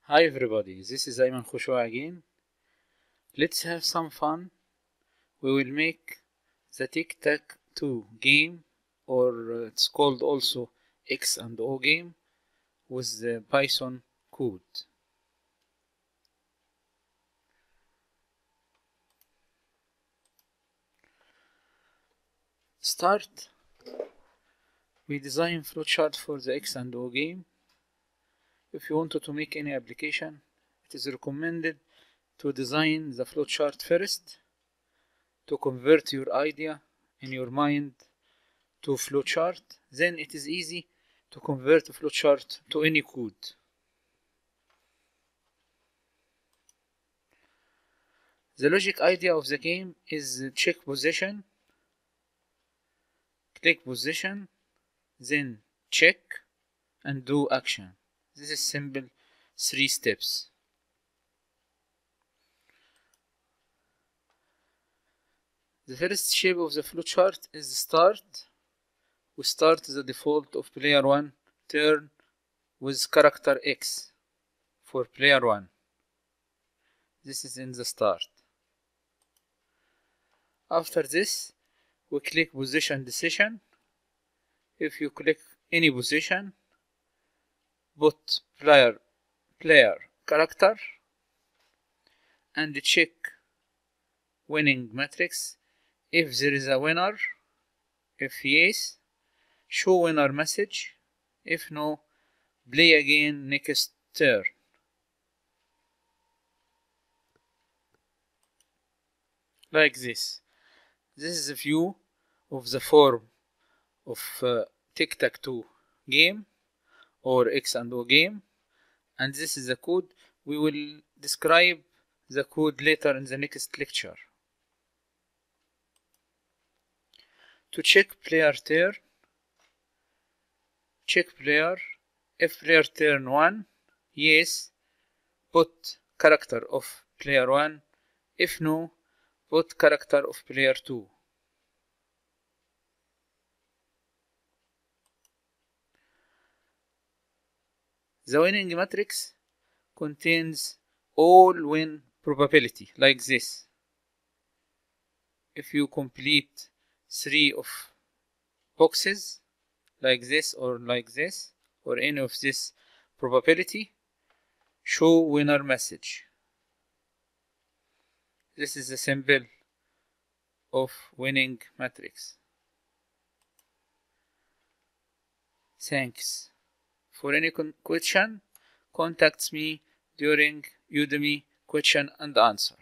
Hi everybody, this is Ayman Khushu again. Let's have some fun. We will make the tic-tac-toe game, or it's called also X and O game, with the Python code. Start. We design flowchart for the X and O game. If you wanted to make any application, it is recommended to design the flowchart first to convert your idea in your mind to flowchart. Then it is easy to convert a flowchart to any code. The logic idea of the game is check position, click position, then check and do action. This is simple 3 steps. The first shape of the flowchart is start. We start the default of player 1 turn with character X for player 1. This is in the start. After this, we click position decision. If you click any position, put player character and check winning matrix. If there is a winner, if yes, show winner message. If no, play again next turn. Like this. This is a view of the form of tic-tac-toe game or X and O game, and this is the code. We will describe the code later in the next lecture. To check player turn, check player. If player turn 1, yes, put character of player 1. If no, put character of player 2. The winning matrix contains all win probability, like this. If you complete 3 of boxes, like this, or any of this probability, show winner message. This is the symbol of winning matrix. Thanks. For any question, contact me during Udemy question and answer.